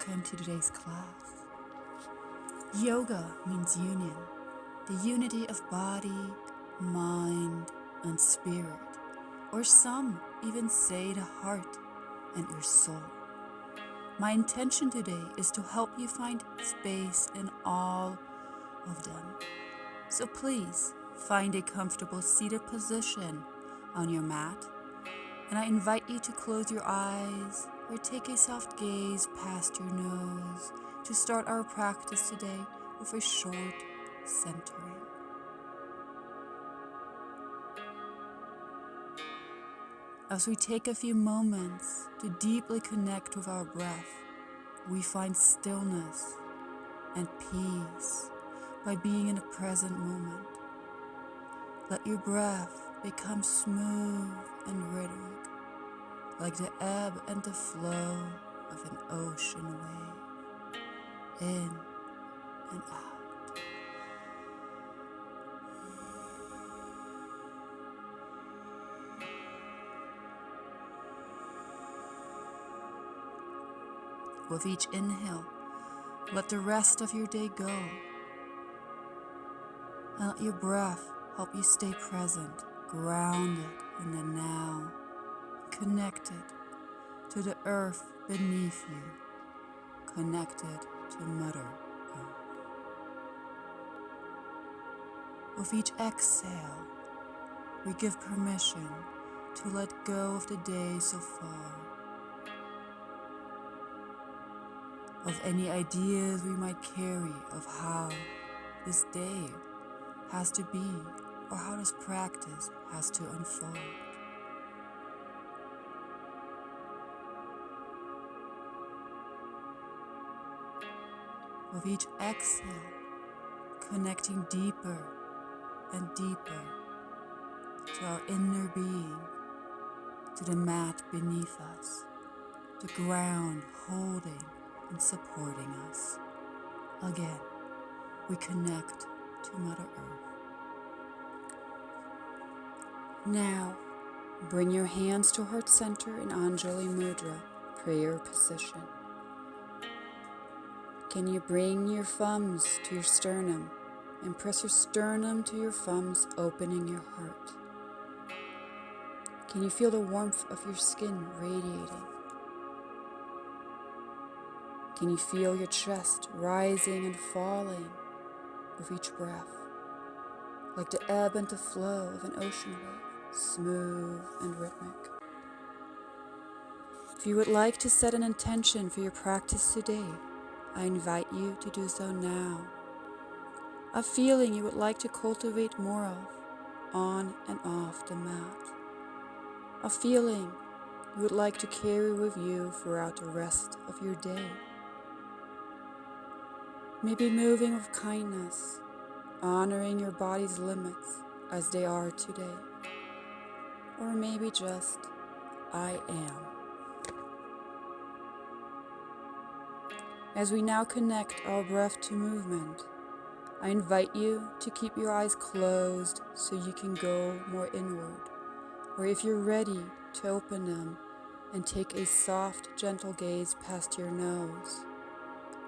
welcome to today's class. Yoga means union, the unity of body, mind, and spirit, or some even say the heart and your soul. My intention today is to help you find space in all of them. So please find a comfortable seated position on your mat, and I invite you to close your eyes or take a soft gaze past your nose to start our practice today with a short centering. As we take a few moments to deeply connect with our breath, we find stillness and peace by being in the present moment. Let your breath become smooth and rhythmic, like the ebb and the flow of an ocean wave, in and out. With each inhale, let the rest of your day go, and let your breath help you stay present, grounded in the now, connected to the earth beneath you, connected to Mother Earth. With each exhale, we give permission to let go of the day so far, of any ideas we might carry of how this day has to be or how this practice has to unfold. With each exhale, connecting deeper and deeper to our inner being, to the mat beneath us, the ground holding and supporting us. Again, we connect to Mother Earth. Now, bring your hands to heart center in Anjali Mudra, prayer position. Can you bring your thumbs to your sternum and press your sternum to your thumbs, opening your heart? Can you feel the warmth of your skin radiating? Can you feel your chest rising and falling with each breath, like the ebb and the flow of an ocean wave, smooth and rhythmic? If you would like to set an intention for your practice today, I invite you to do so now. A feeling you would like to cultivate more of on and off the mat. A feeling you would like to carry with you throughout the rest of your day. Maybe moving with kindness, honoring your body's limits as they are today. Or maybe just, I am. As we now connect our breath to movement, I invite you to keep your eyes closed so you can go more inward, or if you're ready, to open them and take a soft, gentle gaze past your nose,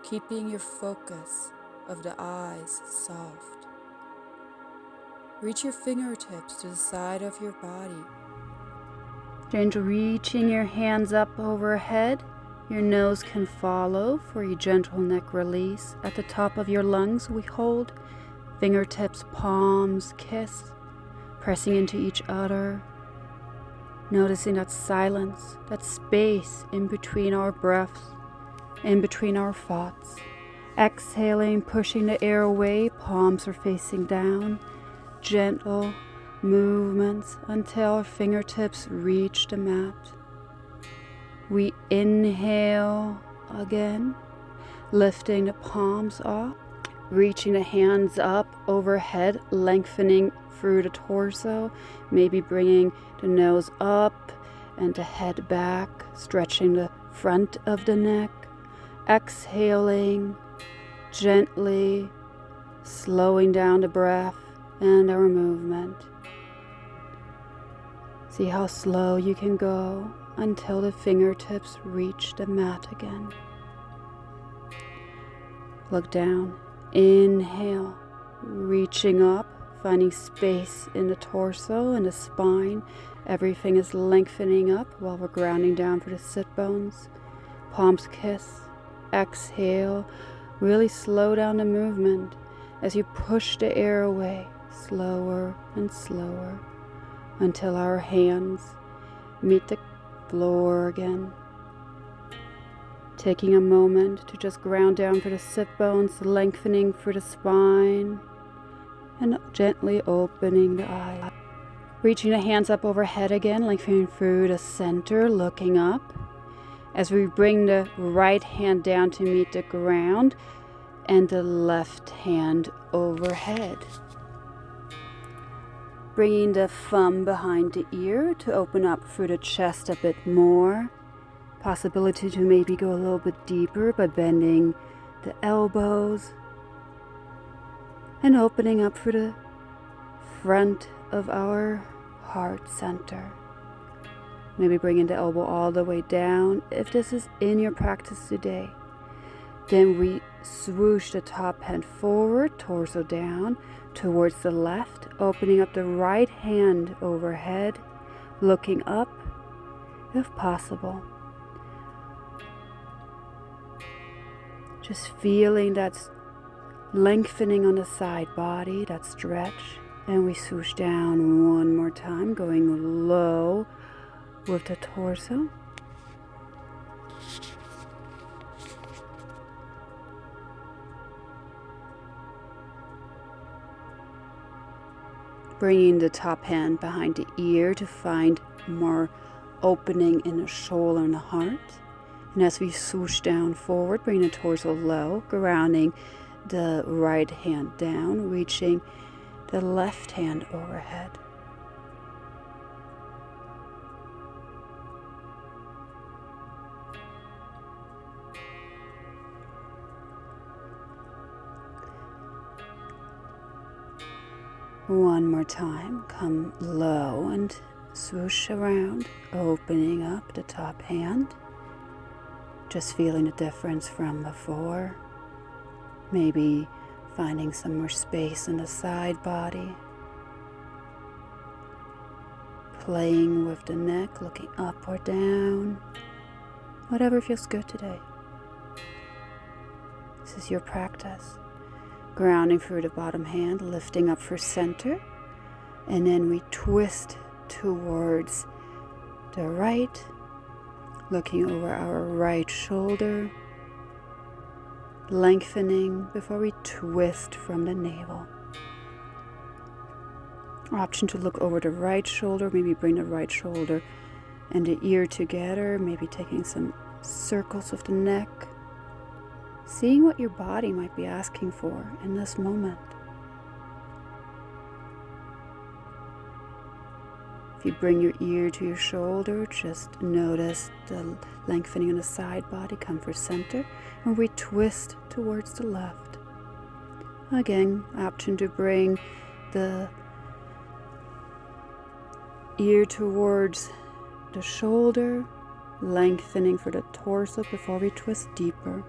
keeping your focus of the eyes soft. Reach your fingertips to the side of your body. Gently reaching your hands up overhead. Your nose can follow for a gentle neck release. At the top of your lungs, we hold. Fingertips, palms kiss, pressing into each other. Noticing that silence, that space in between our breaths, in between our thoughts. Exhaling, pushing the air away, palms are facing down. Gentle movements until our fingertips reach the mat. We inhale again, lifting the palms up, reaching the hands up overhead, lengthening through the torso, maybe bringing the nose up and the head back, stretching the front of the neck. Exhaling, gently slowing down the breath and our movement. See how slow you can go until the fingertips reach the mat again. Look down. Inhale, reaching up, finding space in the torso and the spine. Everything is lengthening up while we're grounding down for the sit bones. Palms kiss. Exhale. Really slow down the movement as you push the air away, slower and slower, until our hands meet the floor again. Taking a moment to just ground down for the sit bones, lengthening for the spine, and gently opening the eyes. Reaching the hands up overhead again, lengthening through the center, looking up. As we bring the right hand down to meet the ground and the left hand overhead. Bringing the thumb behind the ear to open up through the chest a bit more. Possibility to maybe go a little bit deeper by bending the elbows and opening up through the front of our heart center. Maybe bringing the elbow all the way down if this is in your practice today. Then we swoosh the top hand forward, torso down towards the left, opening up the right hand overhead, looking up if possible. Just feeling that lengthening on the side body, that stretch. And we swoosh down one more time, going low with the torso. Bringing the top hand behind the ear to find more opening in the shoulder and the heart. And as we swoosh down forward, bring the torso low, grounding the right hand down, reaching the left hand overhead. One more time, come low and swoosh around, opening up the top hand. Just feeling the difference from before. Maybe finding some more space in the side body. Playing with the neck, looking up or down. Whatever feels good today. This is your practice. Grounding through the bottom hand, lifting up for center. And then we twist towards the right, looking over our right shoulder, lengthening before we twist from the navel. Option to look over the right shoulder, maybe bring the right shoulder and the ear together, maybe taking some circles with the neck. Seeing what your body might be asking for in this moment. If you bring your ear to your shoulder, just notice the lengthening in the side body, come for center, and we twist towards the left. Again, option to bring the ear towards the shoulder, lengthening for the torso before we twist deeper.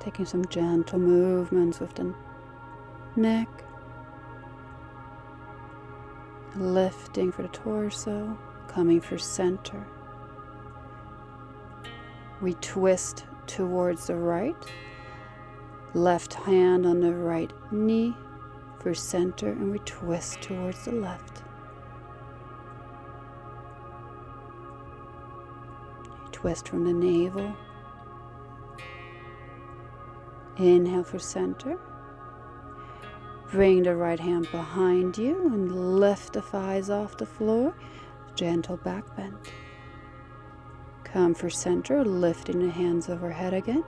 Taking some gentle movements with the neck, lifting for the torso, coming for center. We twist towards the right, left hand on the right knee for center, and we twist towards the left. Twist from the navel. Inhale for center. Bring the right hand behind you and lift the thighs off the floor. Gentle back bend. Come for center, lifting the hands overhead again.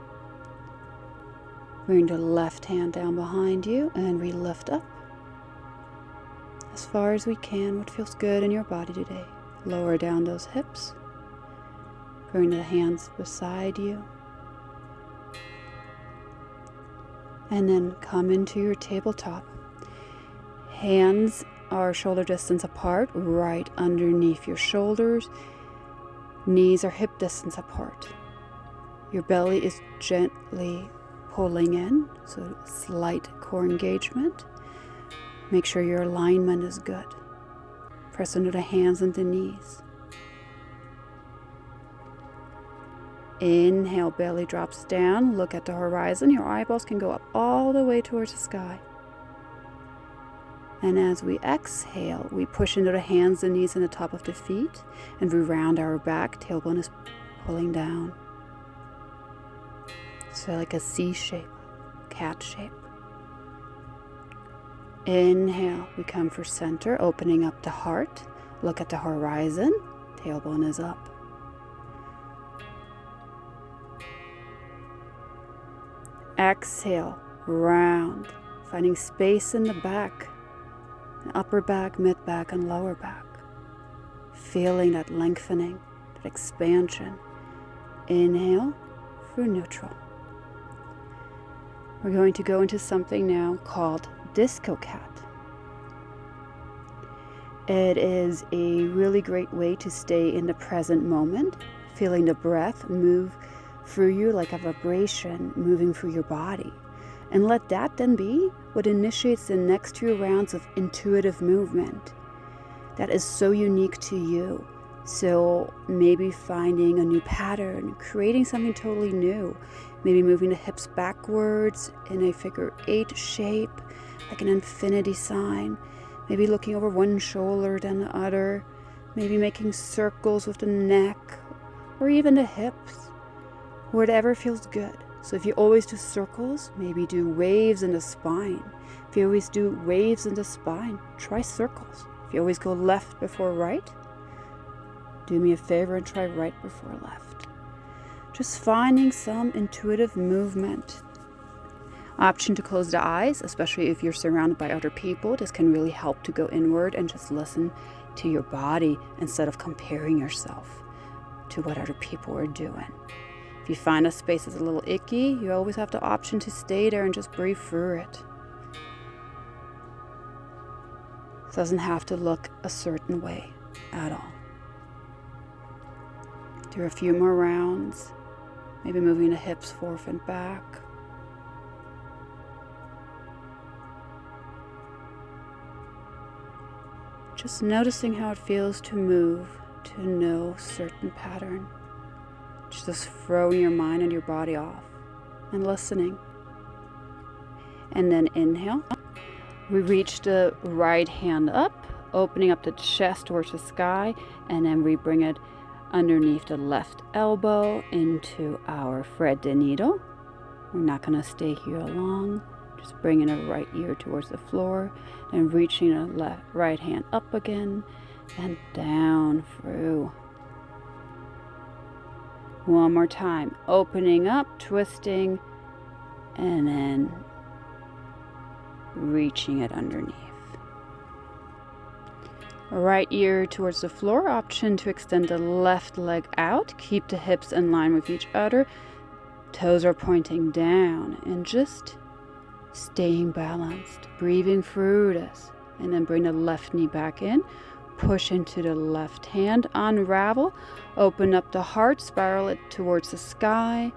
Bring the left hand down behind you and we lift up. As far as we can, what feels good in your body today. Lower down those hips. Bring the hands beside you. And then come into your tabletop. Hands are shoulder distance apart, right underneath your shoulders. Knees are hip distance apart. Your belly is gently pulling in, so slight core engagement. Make sure your alignment is good. Press into the hands and the knees. Inhale, belly drops down. Look at the horizon. Your eyeballs can go up all the way towards the sky. And as we exhale, we push into the hands and knees and the top of the feet, and we round our back. Tailbone is pulling down. So like a C shape, cat shape. Inhale, we come for center, opening up the heart. Look at the horizon. Tailbone is up. Exhale, round, finding space in the back, upper back, mid back, and lower back. Feeling that lengthening, that expansion. Inhale for neutral. We're going to go into something now called Disco Cat. It is a really great way to stay in the present moment, feeling the breath move through you like a vibration moving through your body. And let that then be what initiates the next 2 rounds of intuitive movement that is so unique to you. So maybe finding a new pattern, creating something totally new, maybe moving the hips backwards in a figure 8 shape, like an infinity sign, maybe looking over one shoulder then the other, maybe making circles with the neck or even the hips, whatever feels good. So if you always do circles, maybe do waves in the spine. If you always do waves in the spine, try circles. If you always go left before right, do me a favor and try right before left. Just finding some intuitive movement. Option to close the eyes, especially if you're surrounded by other people. This can really help to go inward and just listen to your body instead of comparing yourself to what other people are doing. If you find a space is a little icky, you always have the option to stay there and just breathe through it. It doesn't have to look a certain way at all. Do a few more rounds, maybe moving the hips forth and back. Just noticing how it feels to move to no certain pattern. Just throwing your mind and your body off and listening. And then inhale. We reach the right hand up, opening up the chest towards the sky, and then we bring it underneath the left elbow into our thread the needle. We're not going to stay here long. Just bringing the right ear towards the floor and reaching the right hand up again and down through. One more time, opening up, twisting, and then reaching it underneath. Right ear towards the floor, option to extend the left leg out, keep the hips in line with each other, toes are pointing down, and just staying balanced, breathing through this, and then bring the left knee back in, push into the left hand, unravel, open up the heart, spiral it towards the sky,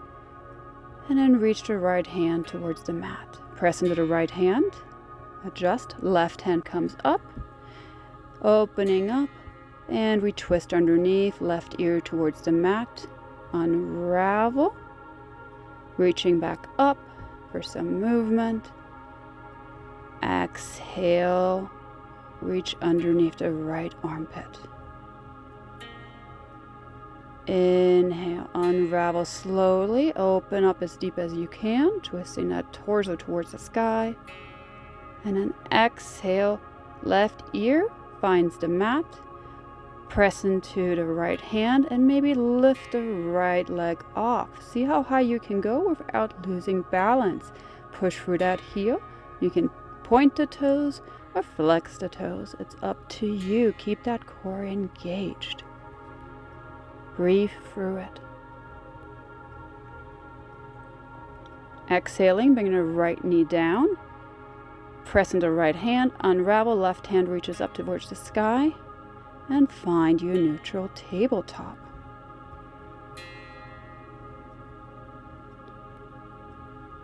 and then reach the right hand towards the mat. Press into the right hand, adjust, left hand comes up, opening up, and we twist underneath, left ear towards the mat, unravel, reaching back up for some movement. Exhale, reach underneath the right armpit. Inhale, unravel slowly, open up as deep as you can, twisting that torso towards the sky. And then exhale, left ear finds the mat, press into the right hand, and maybe lift the right leg off. See how high you can go without losing balance. Push through that heel. You can point the toes or flex the toes. It's up to you. Keep that core engaged. Breathe through it. Exhaling, bring the right knee down. Press into right hand, unravel, left hand reaches up towards the sky, and find your neutral tabletop.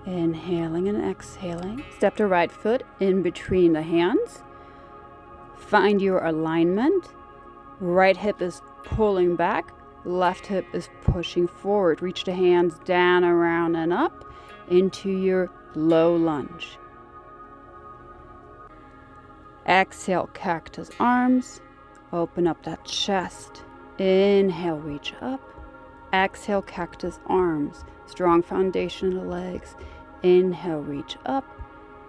Inhaling and exhaling. Step the right foot in between the hands. Find your alignment. Right hip is pulling back. Left hip is pushing forward. Reach the hands down, around, and up into your low lunge. Exhale, cactus arms. Open up that chest. Inhale, reach up. Exhale, cactus arms. Strong foundation in the legs. Inhale, reach up.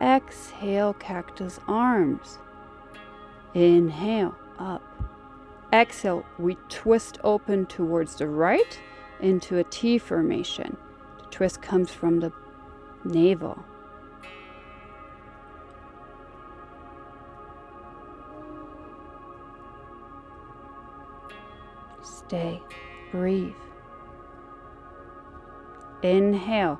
Exhale, cactus arms. Inhale, up. Exhale, we twist open towards the right into a T formation. The twist comes from the navel. Stay, breathe. Inhale,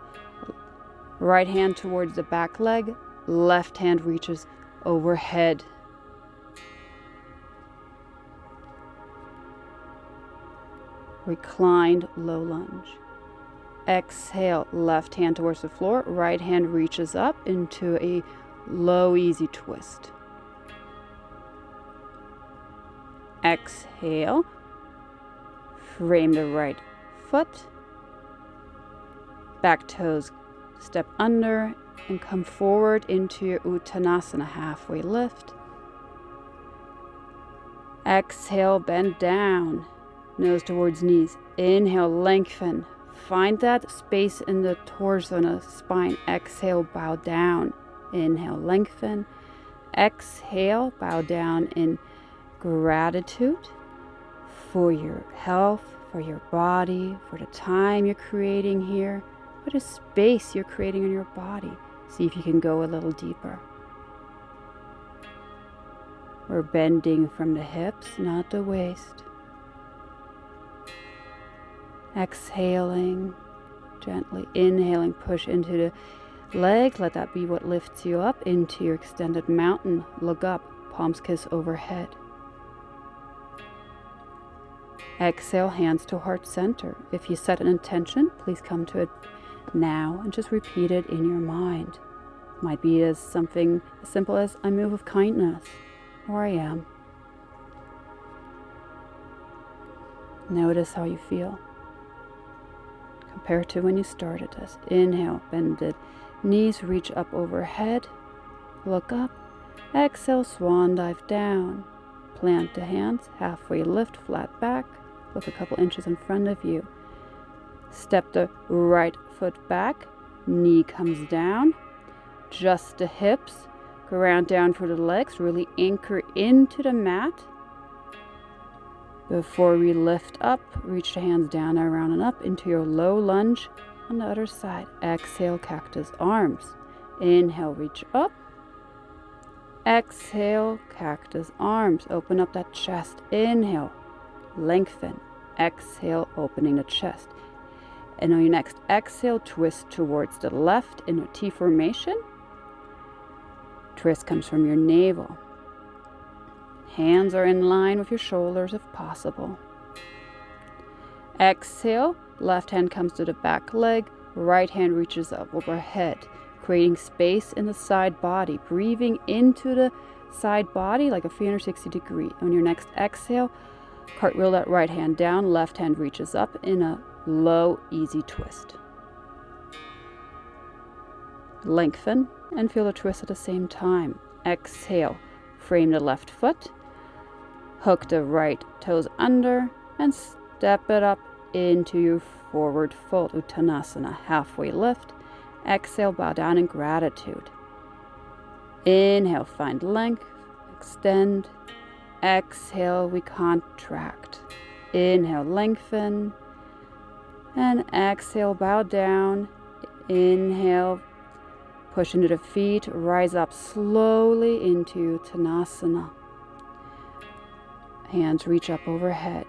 right hand towards the back leg, left hand reaches overhead. Reclined low lunge. Exhale, left hand towards the floor, right hand reaches up into a low easy twist. Exhale, frame the right foot, back toes step under and come forward into your Uttanasana halfway lift. Exhale, bend down, nose towards knees. Inhale, lengthen. Find that space in the torso and the spine. Exhale, bow down. Inhale, lengthen. Exhale, bow down in gratitude for your health, for your body, for the time you're creating here, for the space you're creating in your body. See if you can go a little deeper. We're bending from the hips, not the waist. Exhaling, gently inhaling, push into the legs. Let that be what lifts you up into your extended mountain. Look up, palms kiss overhead. Exhale, hands to heart center. If you set an intention, please come to it now and just repeat it in your mind. Might be as something as simple as I move with kindness, or I am. Notice how you feel compared to when you started this. Inhale, bend the knees, reach up overhead, look up. Exhale, swan dive down. Plant the hands, halfway lift, flat back. Look a couple inches in front of you. Step the right foot back, knee comes down. Just the hips, ground down for the legs, really anchor into the mat. Before we lift up, reach the hands down, around and up into your low lunge on the other side. Exhale, cactus arms. Inhale, reach up. Exhale, cactus arms. Open up that chest. Inhale, lengthen. Exhale, opening the chest. And on your next exhale, twist towards the left in a T formation. Twist comes from your navel. Hands are in line with your shoulders if possible. Exhale, left hand comes to the back leg, right hand reaches up overhead, creating space in the side body, breathing into the side body like a 360 degree. On your next exhale, cartwheel that right hand down, left hand reaches up in a low, easy twist. Lengthen and feel the twist at the same time. Exhale, frame the left foot, hook the right toes under, and step it up into your forward fold, Uttanasana, halfway lift. Exhale, bow down in gratitude. Inhale, find length, extend. Exhale, we contract. Inhale, lengthen. And exhale, bow down. Inhale, push into the feet, rise up slowly into Uttanasana. Hands reach up overhead,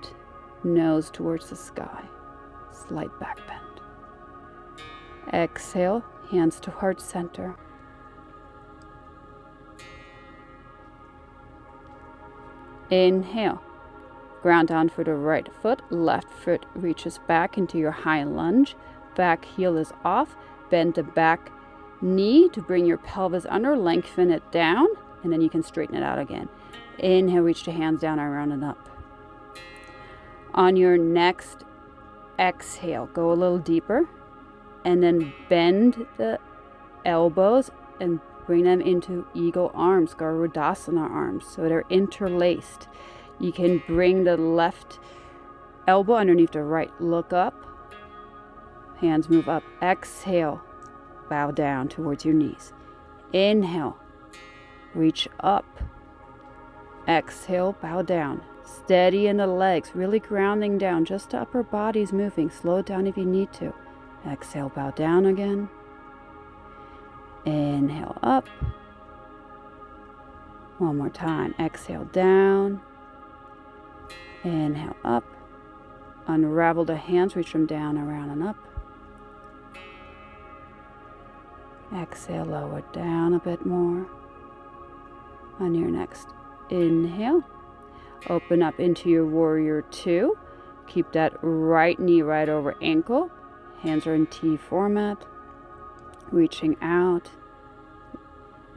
nose towards the sky, slight back bend. Exhale, hands to heart center. Inhale, ground down for the right foot, left foot reaches back into your high lunge, back heel is off, bend the back knee to bring your pelvis under, lengthen it down, and then you can straighten it out again. Inhale, reach the hands down, around and up. On your next exhale, go a little deeper, and then bend the elbows and bring them into eagle arms, Garudasana arms, so they're interlaced. You can bring the left elbow underneath the right. Look up. Hands move up. Exhale. Bow down towards your knees. Inhale. Reach up. Exhale. Bow down. Steady in the legs. Really grounding down. Just the upper body's moving. Slow down if you need to. Exhale. Bow down again. Inhale up. One more time. Exhale down. Inhale up. Unravel the hands, reach them down, around and up. Exhale, lower down a bit more. On your next inhale, open up into your warrior two. Keep that right knee right over ankle. Hands are in T format. Reaching out.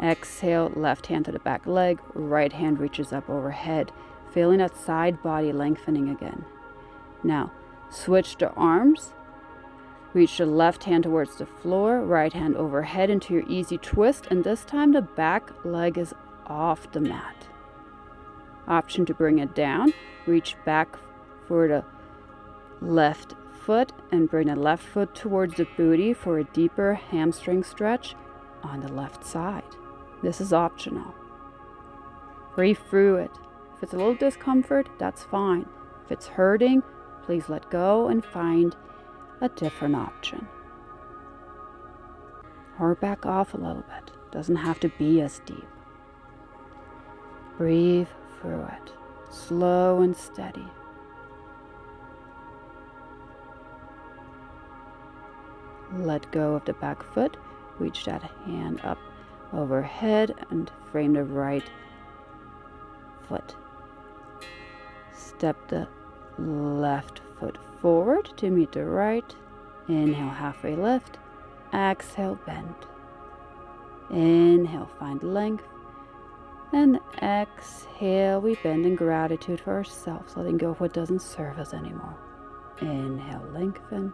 Exhale, left hand to the back leg, right hand reaches up overhead. Feeling that side body lengthening again. Now, switch the arms. Reach the left hand towards the floor, right hand overhead into your easy twist, and this time the back leg is off the mat. Option to bring it down. Reach back for the left foot and bring the left foot towards the booty for a deeper hamstring stretch on the left side. This is optional. Breathe through it. If it's a little discomfort, that's fine. If it's hurting, please let go and find a different option. Or back off a little bit. Doesn't have to be as deep. Breathe through it. Slow and steady. Let go of the back foot. Reach that hand up overhead and frame the right foot. Step the left foot forward to meet the right. Inhale, halfway lift. Exhale, bend. Inhale, find length. And exhale, we bend in gratitude for ourselves, letting go of what doesn't serve us anymore. Inhale, lengthen.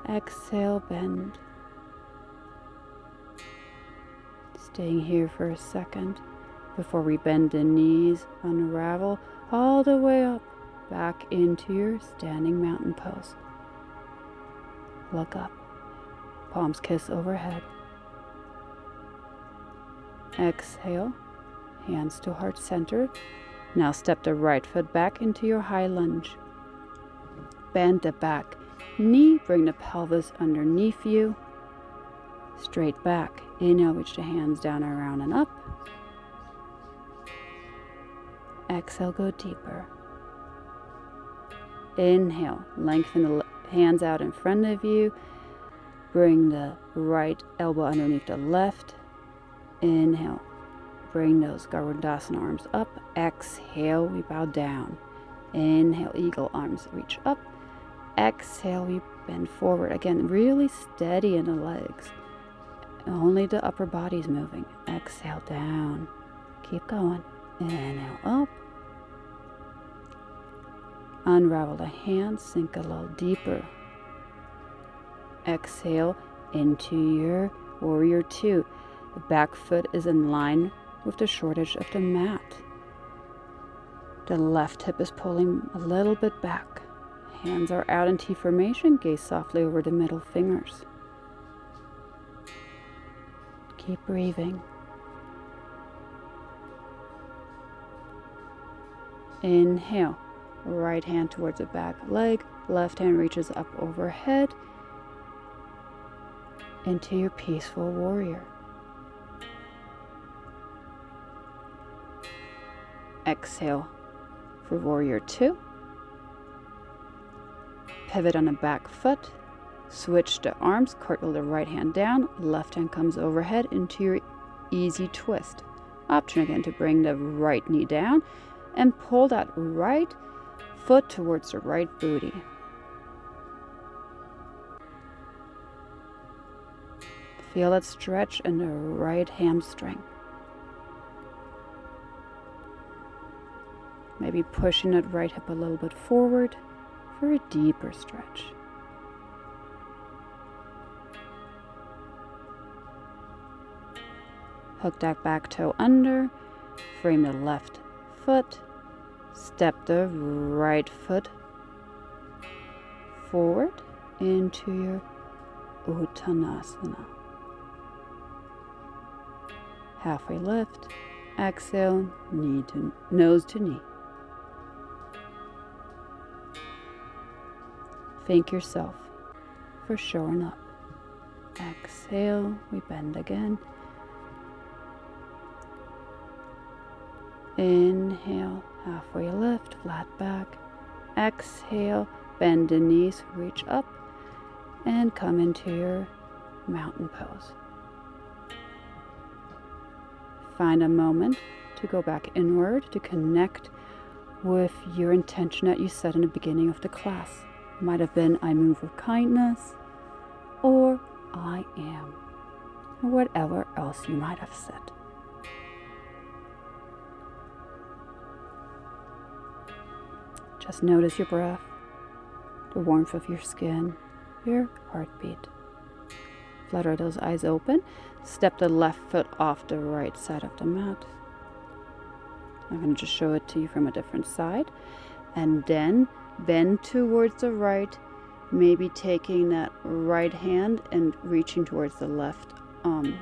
Exhale, bend. Staying here for a second before we bend the knees, unravel all the way up, back into your standing mountain pose. Look up, palms kiss overhead. Exhale, hands to heart center. Now step the right foot back into your high lunge. Bend the back knee, bring the pelvis underneath you. Straight back. Inhale, reach the hands down, around and up. Exhale, go deeper. Inhale, lengthen the hands out in front of you. Bring the right elbow underneath the left. Inhale, bring those Garudasana arms up. Exhale, we bow down. Inhale, eagle arms reach up. Exhale, we bend forward. Again, really steady in the legs. Only the upper body's moving. Exhale, down. Keep going. Inhale, up. Unravel the hands, sink a little deeper. Exhale into your warrior two. The back foot is in line with the short edge of the mat. The left hip is pulling a little bit back. Hands are out in T formation. Gaze softly over the middle fingers. Keep breathing. Inhale. Right hand towards the back leg. Left hand reaches up overhead into your peaceful warrior. Exhale for warrior two. Pivot on the back foot. Switch the arms, cartwheel the right hand down, left hand comes overhead into your easy twist. Option again to bring the right knee down and pull that right foot towards the right booty. Feel that stretch in the right hamstring. Maybe pushing that right hip a little bit forward for a deeper stretch. Hook that back toe under, frame the left foot, step the right foot forward into your Uttanasana. Halfway lift, exhale, nose to knee. Thank yourself for showing up. Exhale, we bend again. Inhale, halfway lift, flat back. Exhale, bend the knees, reach up, and come into your mountain pose. Find a moment to go back inward to connect with your intention that you set in the beginning of the class. It might have been, I move with kindness, or I am, or whatever else you might have said. Just notice your breath, the warmth of your skin, your heartbeat. Flutter those eyes open. Step the left foot off the right side of the mat. I'm going to just show it to you from a different side. And then bend towards the right, maybe taking that right hand and reaching towards the left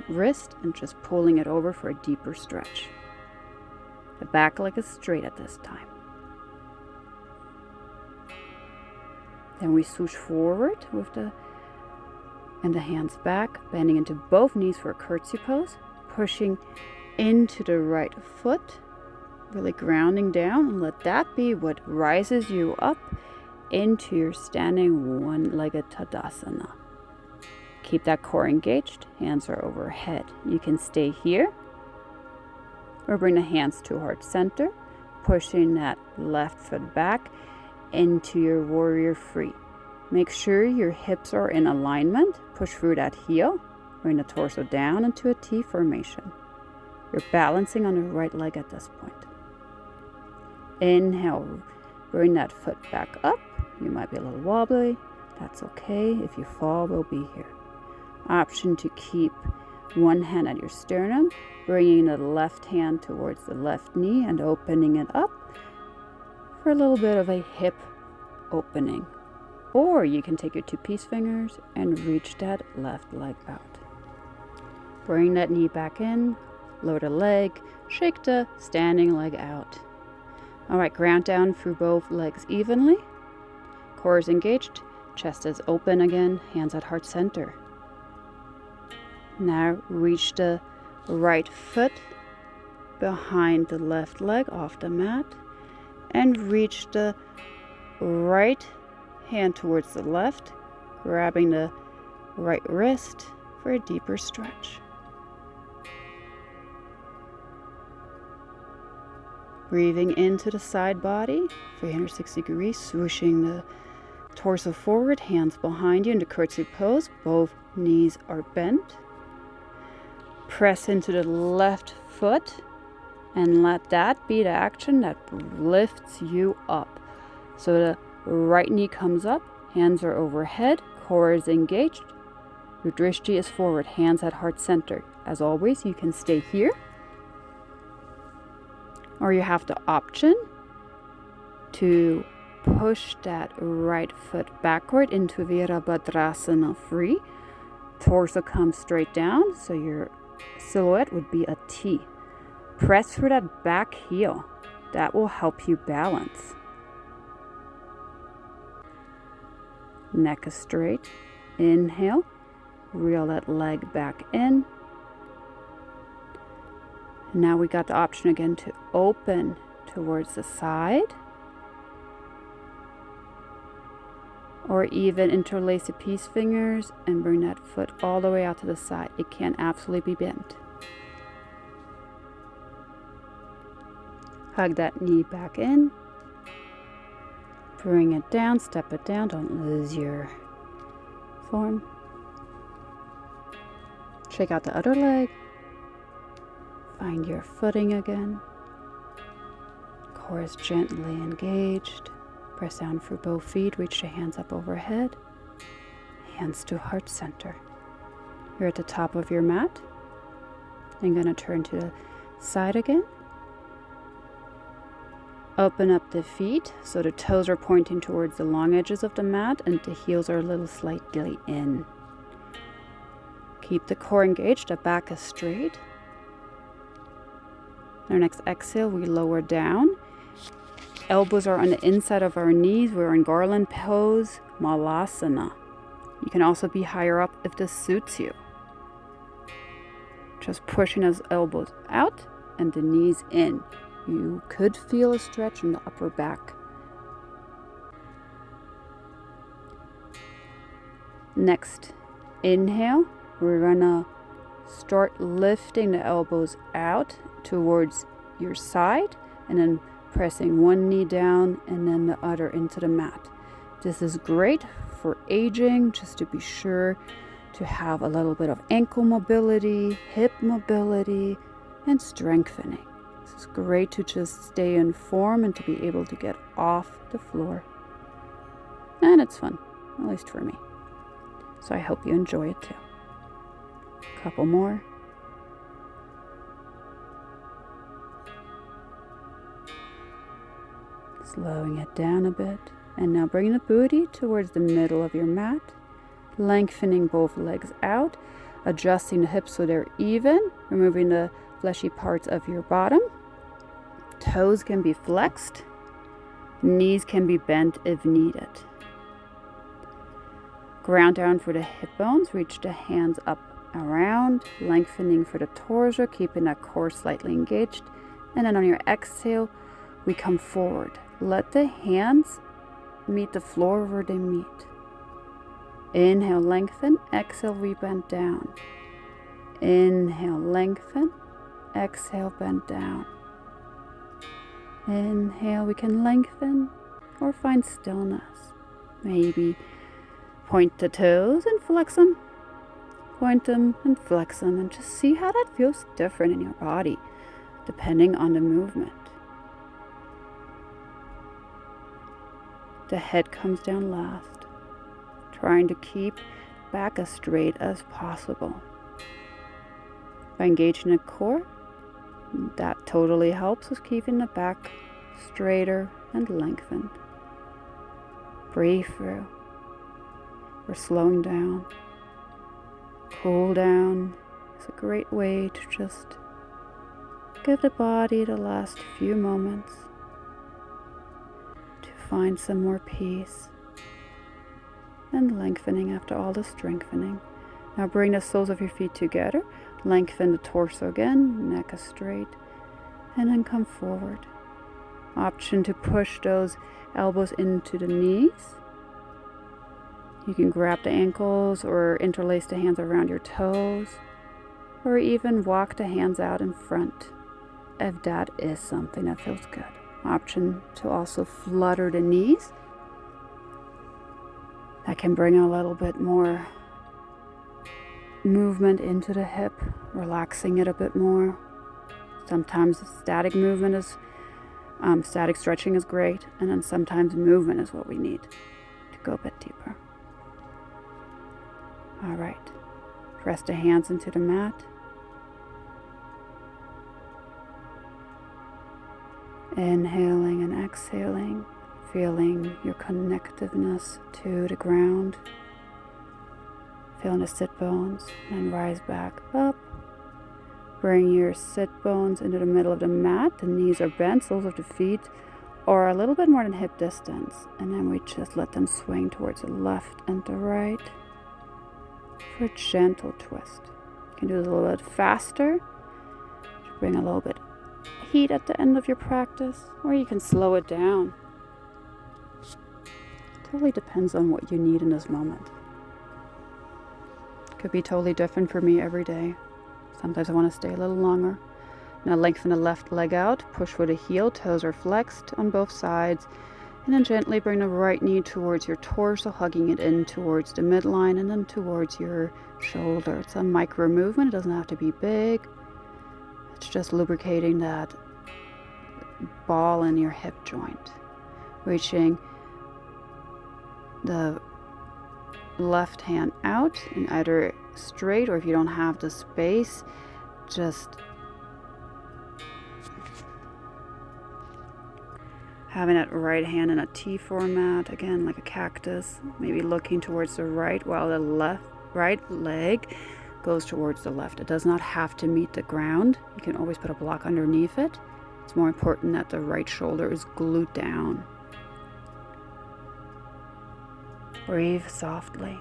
wrist and just pulling it over for a deeper stretch. The back leg is straight at this time. Then we swoosh forward with the hands back, bending into both knees for a curtsy pose, pushing into the right foot, really grounding down, and let that be what rises you up into your standing one-legged Tadasana. Keep that core engaged, hands are overhead. You can stay here, or bring the hands to heart center, pushing that left foot back into your warrior free. Make sure your hips are in alignment. Push through that heel. Bring the torso down into a T formation. You're balancing on the right leg at this point. Inhale, bring that foot back up. You might be a little wobbly. That's okay. If you fall, we'll be here. Option to keep one hand at your sternum, bringing the left hand towards the left knee and opening it up for a little bit of a hip opening. Or you can take your two peace fingers and reach that left leg out. Bring that knee back in, lower the leg, shake the standing leg out. All right, ground down through both legs evenly. Core is engaged, chest is open again, hands at heart center. Now reach the right foot behind the left leg off the mat and reach the right hand towards the left, grabbing the right wrist for a deeper stretch. Breathing into the side body, 360 degrees, swooshing the torso forward, hands behind you in the curtsy pose. Both knees are bent. Press into the left foot and let that be the action that lifts you up. So the right knee comes up, hands are overhead, core is engaged. Your drishti is forward, hands at heart center. As always, you can stay here, or you have the option to push that right foot backward into Virabhadrasana free. Torso comes straight down, so your silhouette would be a T. Press through that back heel. That will help you balance. Neck is straight. Inhale. Reel that leg back in. Now we got the option again to open towards the side. or even interlace the peace fingers and bring that foot all the way out to the side. It can absolutely be bent. Hug that knee back in. Bring it down, step it down, don't lose your form. Shake out the other leg. Find your footing again. Core is gently engaged. Press down for both feet, reach the hands up overhead. Hands to heart center. You're at the top of your mat. Then going to turn to the side again. Open up the feet so the toes are pointing towards the long edges of the mat and the heels are a little slightly in. Keep the core engaged, the back is straight. Our next exhale, we lower down. Elbows are on the inside of our knees. We're in garland pose, Malasana. You can also be higher up if this suits you. Just pushing those elbows out and the knees in. You could feel a stretch in the upper back. Next, inhale. We're gonna start lifting the elbows out towards your side and then pressing one knee down and then the other into the mat. This is great for aging, just to be sure to have a little bit of ankle mobility, hip mobility, and strengthening. This is great to just stay in form and to be able to get off the floor. And it's fun, at least for me. So I hope you enjoy it too. Couple more. Slowing it down a bit. And now bring the booty towards the middle of your mat. Lengthening both legs out. Adjusting the hips so they're even. Removing the fleshy parts of your bottom. Toes can be flexed. Knees can be bent if needed. Ground down for the hip bones. Reach the hands up around. Lengthening for the torso. Keeping that core slightly engaged. And then on your exhale, we come forward. Let the hands meet the floor where they meet. Inhale, lengthen. Exhale, we bend down. Inhale, lengthen. Exhale, bend down. Inhale, we can lengthen or find stillness. Maybe point the toes and flex them. Point them and flex them and just see how that feels different in your body depending on the movement. The head comes down last, trying to keep back as straight as possible. By engaging the core, that totally helps with keeping the back straighter and lengthened. Breathe through. We're slowing down. Cool down is a great way to just give the body the last few moments to find some more peace and lengthening after all the strengthening. Now bring the soles of your feet together. Lengthen the torso again, neck is straight, and then come forward. Option to push those elbows into the knees. You can grab the ankles or interlace the hands around your toes, or even walk the hands out in front if that is something that feels good. Option to also flutter the knees. That can bring a little bit more movement into the hip, relaxing it a bit more. Sometimes static movement is, static stretching is great, and then sometimes movement is what we need to go a bit deeper. All right, press the hands into the mat. Inhaling and exhaling, feeling your connectiveness to the ground. Feeling the sit bones, and rise back up. Bring your sit bones into the middle of the mat. The knees are bent, soles of the feet are a little bit more than hip distance. And then we just let them swing towards the left and the right for a gentle twist. You can do this a little bit faster. Bring a little bit of heat at the end of your practice, or you can slow it down. Totally depends on what you need in this moment. Could be totally different for me every day. Sometimes I want to stay a little longer. Now lengthen the left leg out, push for the heel, toes are flexed on both sides, and then gently bring the right knee towards your torso, hugging it in towards the midline and then towards your shoulder. It's a micro movement, it doesn't have to be big. It's just lubricating that ball in your hip joint. Reaching the left hand out in either straight, or if you don't have the space, just having that right hand in a T format, again like a cactus, maybe looking towards the right while the right leg goes towards the left. It does not have to meet the ground. You can always put a block underneath it. It's more important that the right shoulder is glued down. Breathe softly.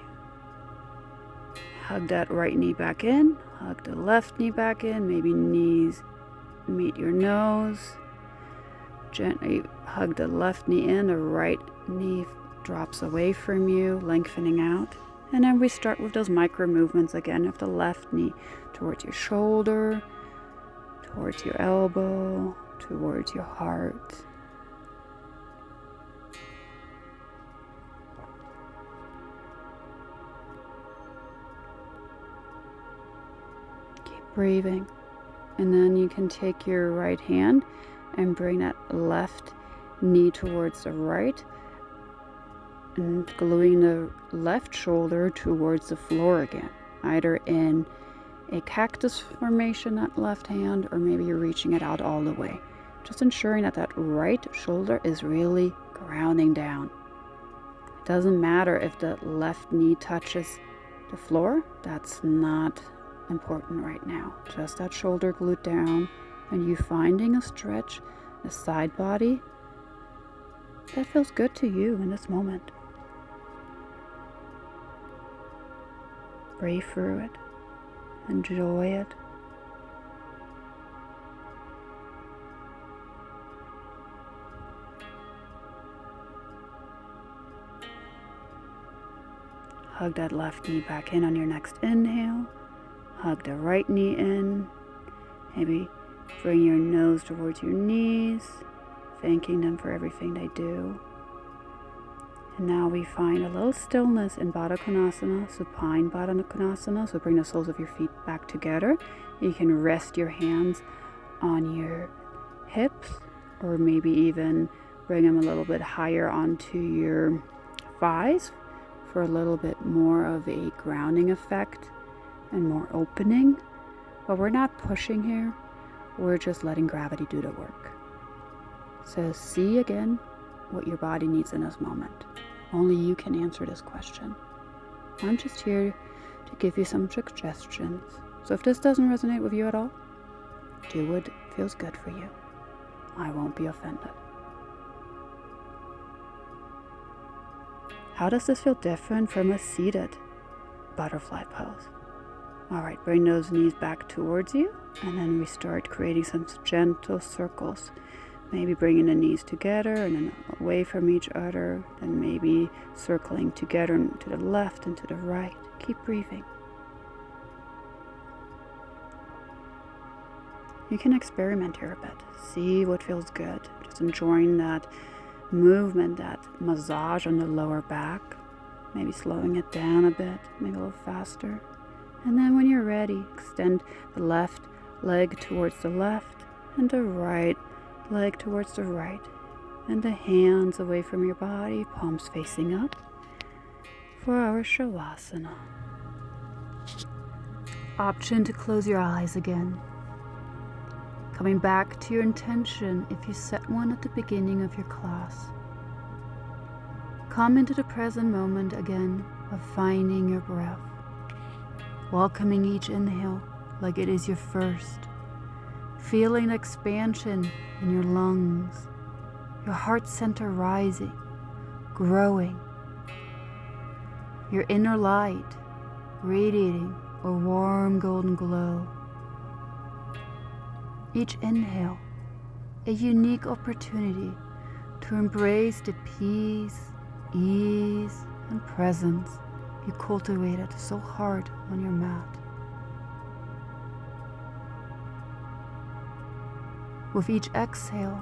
Hug that right knee back in, hug the left knee back in, maybe knees meet your nose. Gently hug the left knee in, the right knee drops away from you, lengthening out. And then we start with those micro movements again of the left knee towards your shoulder, towards your elbow, towards your heart. Keep breathing. And then you can take your right hand and bring that left knee towards the right and gluing the left shoulder towards the floor again, either in a cactus formation, that left hand, or maybe you're reaching it out all the way. Just ensuring that that right shoulder is really grounding down. It doesn't matter if the left knee touches the floor. That's not important right now. Just that shoulder glued down and you finding a stretch, a side body that feels good to you in this moment. Breathe through it. Enjoy it. Hug that left knee back in on your next inhale. Hug the right knee in. Maybe bring your nose towards your knees, thanking them for everything they do. And now we find a little stillness in Baddha Konasana, supine Baddha Konasana. So bring the soles of your feet back together. You can rest your hands on your hips, or maybe even bring them a little bit higher onto your thighs for a little bit more of a grounding effect and more opening. But we're not pushing here. We're just letting gravity do the work. So see again what your body needs in this moment. Only you can answer this question. I'm just here to give you some suggestions. So if this doesn't resonate with you at all, do what feels good for you. I won't be offended. How does this feel different from a seated butterfly pose? All right, bring those knees back towards you, and then we start creating some gentle circles. Maybe bringing the knees together and then away from each other, then maybe circling together to the left and to the right. Keep breathing. You can experiment here a bit. See what feels good. Just enjoying that movement, that massage on the lower back. Maybe slowing it down a bit, maybe a little faster. And then when you're ready, extend the left leg towards the left and the right leg towards the right, and the hands away from your body, palms facing up for our Shavasana. Option to close your eyes again. Coming back to your intention if you set one at the beginning of your class. Come into the present moment again of finding your breath, welcoming each inhale like it is your first. Feeling expansion in your lungs, your heart center rising, growing, your inner light radiating a warm golden glow. Each inhale, a unique opportunity to embrace the peace ease and presence you cultivated so hard on your mat. With each exhale,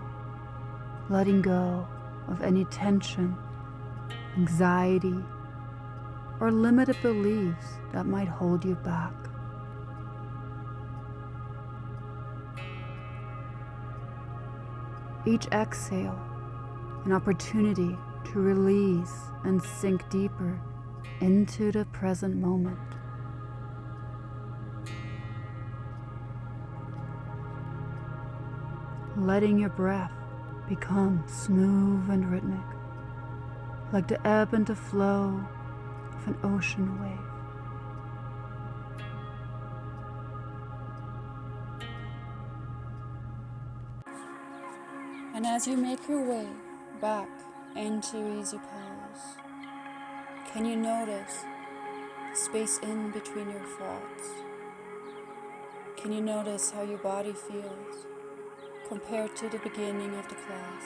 letting go of any tension, anxiety, or limited beliefs that might hold you back. Each exhale, an opportunity to release and sink deeper into the present moment. Letting your breath become smooth and rhythmic, like the ebb and the flow of an ocean wave. And as you make your way back into easy pose, can you notice the space in between your thoughts? Can you notice how your body feels compared to the beginning of the class?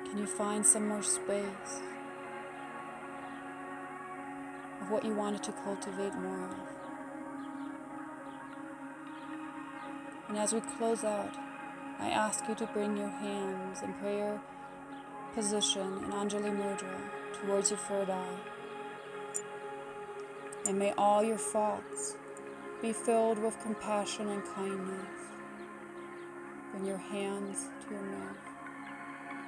Can you find some more space of what you wanted to cultivate more of? And as we close out, I ask you to bring your hands in prayer position in Anjali Mudra towards your third eye. And may all your thoughts be filled with compassion and kindness. Bring your hands to your mouth.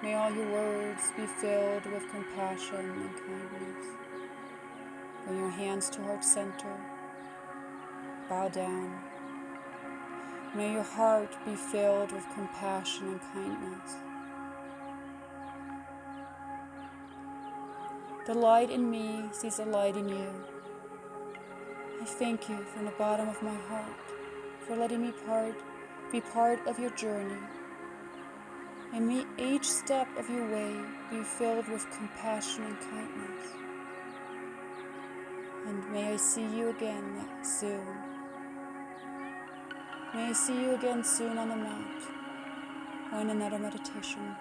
May all your words be filled with compassion and kindness. Bring your hands to heart center. Bow down. May your heart be filled with compassion and kindness. The light in me sees the light in you. I thank you from the bottom of my heart for letting me be part of your journey. And may each step of your way be filled with compassion and kindness. And may I see you again soon. May I see you again soon on the mat or in another meditation.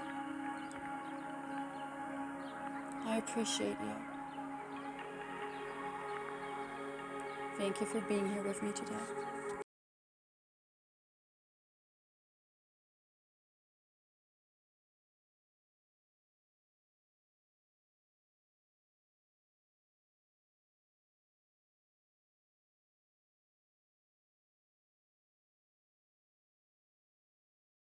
I appreciate you. Thank you for being here with me today.